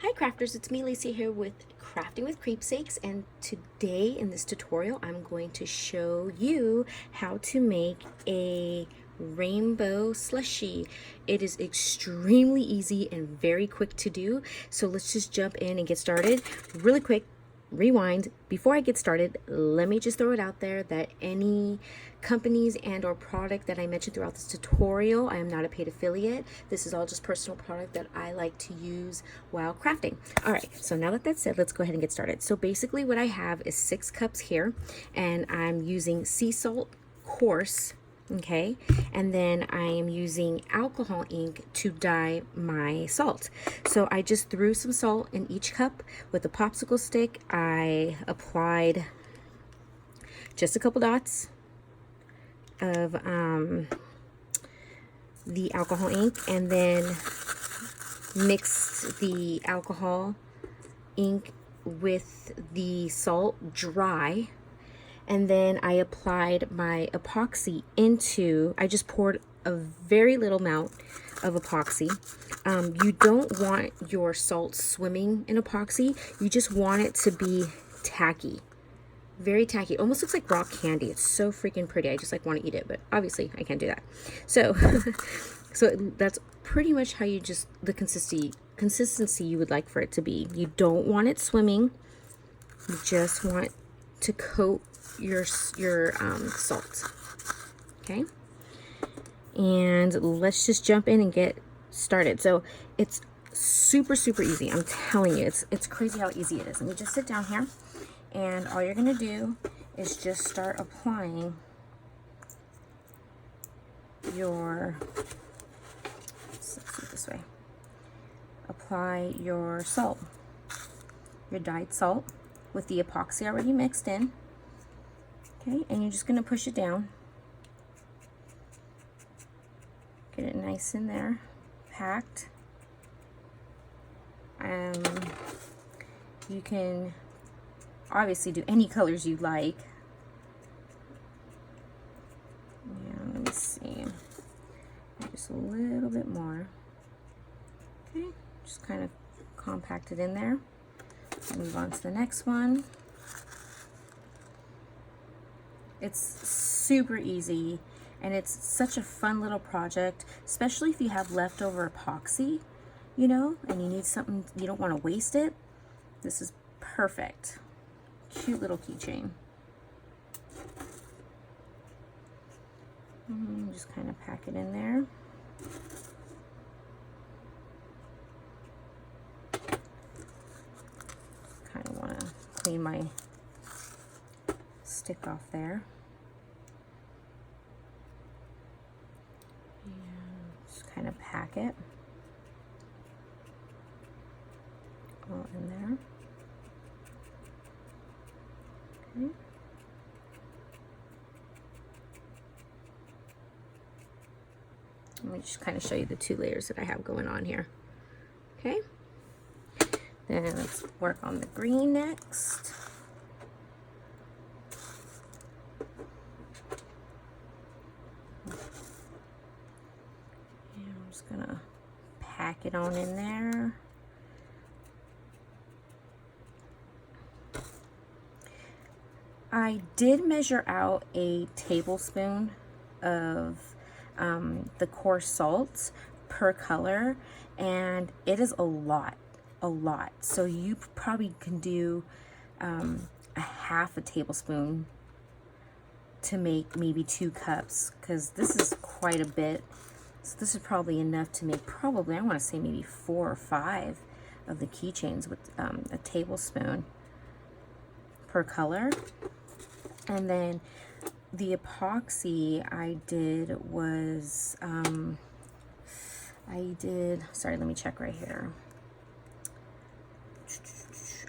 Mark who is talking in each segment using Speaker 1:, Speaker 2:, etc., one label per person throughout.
Speaker 1: Hi crafters, it's me Lacey here with Crafting with Creepsakes, and today in this tutorial I'm going to show you how to make a rainbow slushie. It is extremely easy and very quick to do, so let's just jump in and get started. Really quick, rewind. Before I get started, let me just throw it out there that any companies and or product that I mentioned throughout this tutorial, I am not a paid affiliate. This is all just personal product that I like to use while crafting. All right, so now that that's said, let's go ahead and get started. So basically what I have is 6 cups here, and I'm using sea salt coarse, okay, and then I am using alcohol ink to dye my salt. So I just threw some salt in each cup with a popsicle stick. I applied just a couple dots of the alcohol ink, and then mixed the alcohol ink with the salt dry. And then I applied my epoxy into, I just poured a very little amount of epoxy. You don't want your salt swimming in epoxy. You just want it to be tacky. Very tacky. It almost looks like rock candy. It's so freaking pretty. I just like want to eat it, but obviously I can't do that. So, so that's pretty much how you just, the consistency you would like for it to be. You don't want it swimming. You just want to coat your salt. Okay, and let's just jump in and get started. So it's super easy. I'm telling you, it's crazy how easy it is. Let me just sit down here, and all you're gonna do is just start applying your, let's do it this way, apply your salt, your dyed salt with the epoxy already mixed in. Okay, and you're just going to push it down. Get it nice in there, packed. You can obviously do any colors you like. Yeah, let me see. Just a little bit more. Okay, just kind of compact it in there. Move on to the next one. It's super easy, and it's such a fun little project, especially if you have leftover epoxy, you know, and you need something, you don't want to waste it. This is perfect. Cute little keychain. Just kind of pack it in there. Kind of want to clean my stick off there. And just kind of pack it all in there. Okay. Let me just kind of show you the 2 layers that I have going on here. Okay. Then let's work on the green next. I'm just gonna pack it on in there. I did measure out a tablespoon of the coarse salts per color, and it is a lot. So you probably can do a half a tablespoon to make maybe 2 cups, because this is quite a bit. So this is probably enough to make probably, I want to say maybe 4 or 5 of the keychains with a tablespoon per color. And then the epoxy I did was, sorry, let me check right here.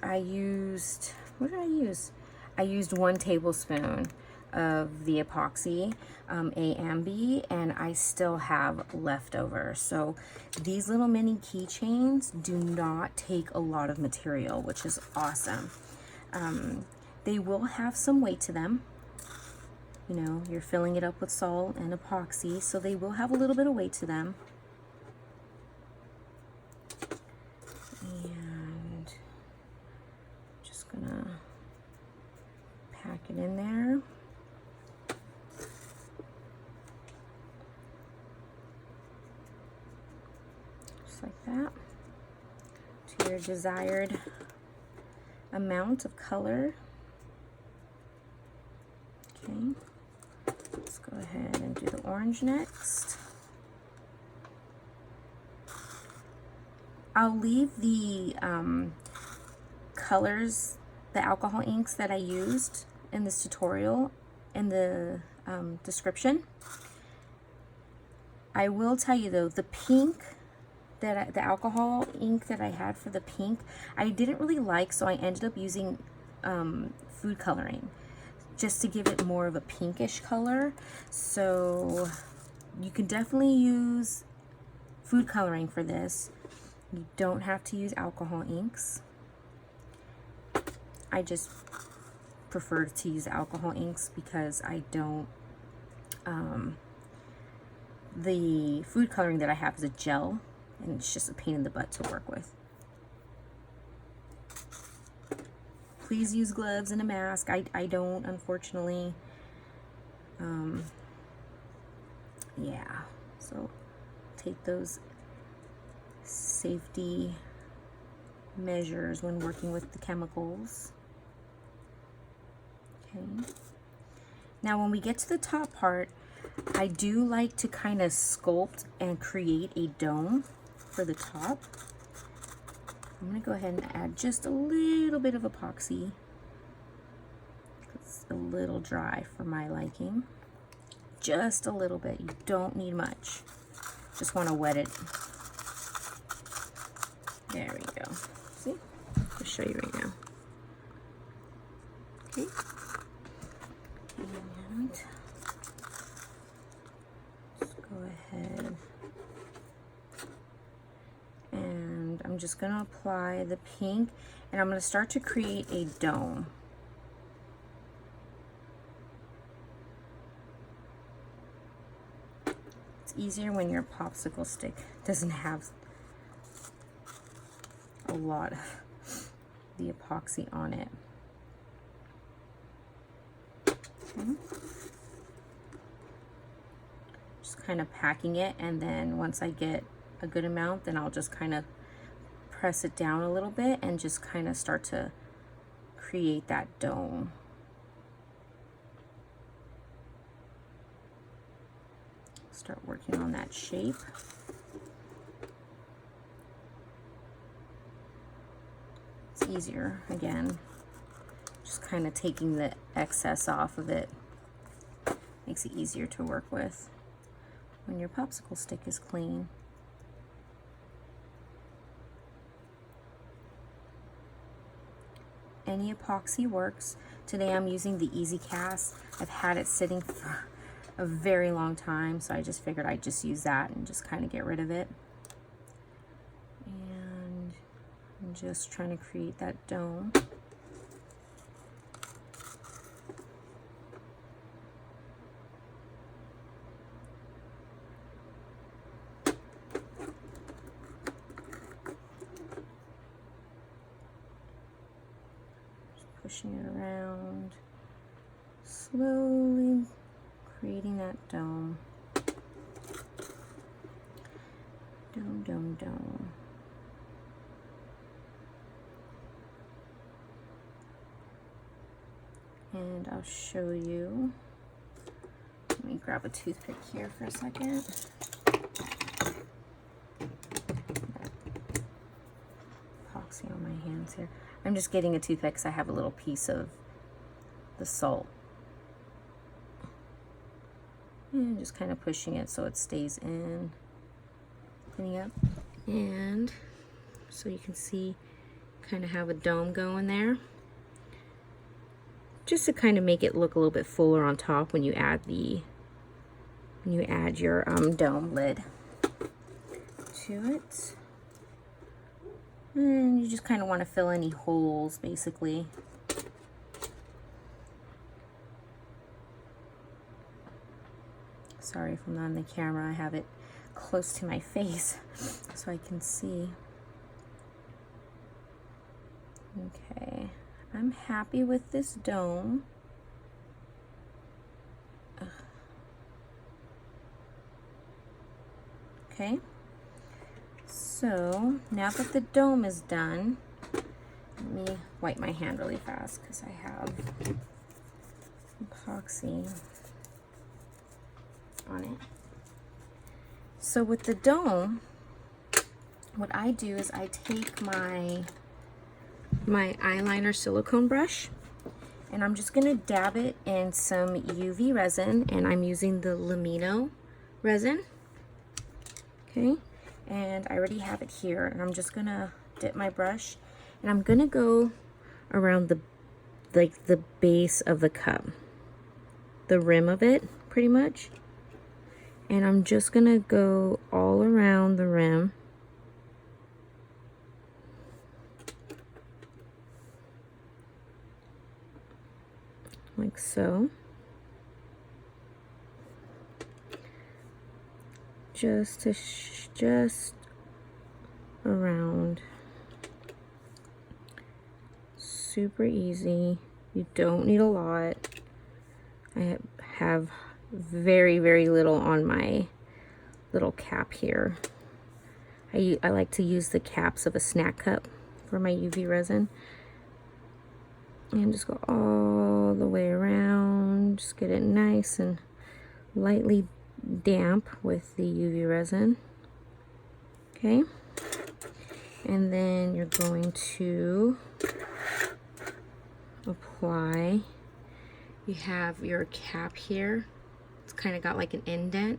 Speaker 1: I used, what did I use? I used 1 tablespoon of the epoxy, A and B, and I still have leftover. So these little mini keychains do not take a lot of material, which is awesome. They will have some weight to them. You know, you're filling it up with salt and epoxy, so they will have a little bit of weight to them. And Get in there. Just like that. To your desired amount of color. Okay. Let's go ahead and do the orange next. I'll leave the colors, the alcohol inks that I used in this tutorial in the description. I will tell you though, the pink, the alcohol ink that I had for the pink, I didn't really like, so I ended up using food coloring just to give it more of a pinkish color. So you can definitely use food coloring for this. You don't have to use alcohol inks. I just prefer to use alcohol inks because I don't, the food coloring that I have is a gel and it's just a pain in the butt to work with. Please use gloves and a mask. I don't, unfortunately. Yeah, so take those safety measures when working with the chemicals. Okay. Now when we get to the top part, I do like to kind of sculpt and create a dome for the top. I'm going to go ahead and add just a little bit of epoxy. It's a little dry for my liking. Just a little bit. You don't need much. Just want to wet it. There we go. See? I'll show you right now. Okay. And let's go ahead. And I'm just going to apply the pink, and I'm going to start to create a dome. It's easier when your popsicle stick doesn't have a lot of the epoxy on it. Okay. Just kind of packing it, and then once I get a good amount, then I'll just kind of press it down a little bit and just kind of start to create that dome. Start working on that shape. It's easier, again, just kind of taking the excess off of it. Makes it easier to work with when your popsicle stick is clean. Any epoxy works. Today I'm using the Easy Cast. I've had it sitting for a very long time, so I just figured I'd just use that and just kind of get rid of it. And I'm just trying to create that dome. Pushing it around, slowly creating that dome. Dome, dome, dome. And I'll show you. Let me grab a toothpick here for a second. Epoxy on my hands here. I'm just getting a toothpick because I have a little piece of the salt. And just kind of pushing it so it stays in. Cleaning up. And so you can see, kind of have a dome going there. Just to kind of make it look a little bit fuller on top when you add your dome lid to it. And you just kind of want to fill any holes, basically. Sorry if I'm not on the camera, I have it close to my face so I can see. Okay, I'm happy with this dome. Okay, so now that the dome is done, let me wipe my hand really fast because I have epoxy on it. So with the dome, what I do is I take my eyeliner silicone brush and I'm just gonna dab it in some UV resin, and I'm using the Limino resin. Okay, and I already have it here, and I'm just gonna dip my brush and I'm gonna go around the base of the cup, the rim of it pretty much, and I'm just gonna go all around the rim. Like so. Just around. Super easy. You don't need a lot. I have very, very little on my little cap here. I like to use the caps of a snack cup for my UV resin. And just go all the way around. Just get it nice and lightly damp with the UV resin. Okay. And then you're going to apply. You have your cap here. It's kind of got like an indent.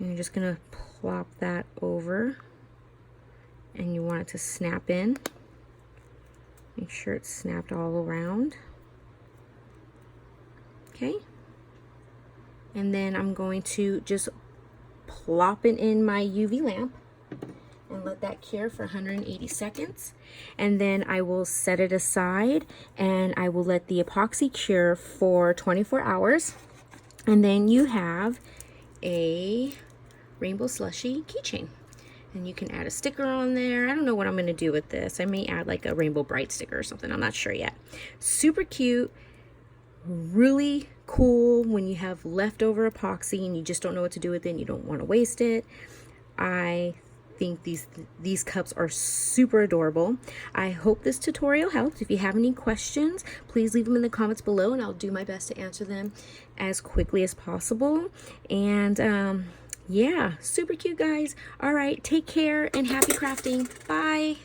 Speaker 1: And you're just going to plop that over. And you want it to snap in. Make sure it's snapped all around. Okay. And then I'm going to just plop it in my UV lamp and let that cure for 180 seconds. And then I will set it aside and I will let the epoxy cure for 24 hours. And then you have a rainbow slushy keychain. And you can add a sticker on there. I don't know what I'm going to do with this. I may add like a rainbow bright sticker or something. I'm not sure yet. Super cute. Really cool when you have leftover epoxy and you just don't know what to do with it and you don't want to waste it. I think these cups are super adorable. I hope this tutorial helped. If you have any questions, please leave them in the comments below and I'll do my best to answer them as quickly as possible. And yeah, super cute, guys. All right, take care and happy crafting. Bye.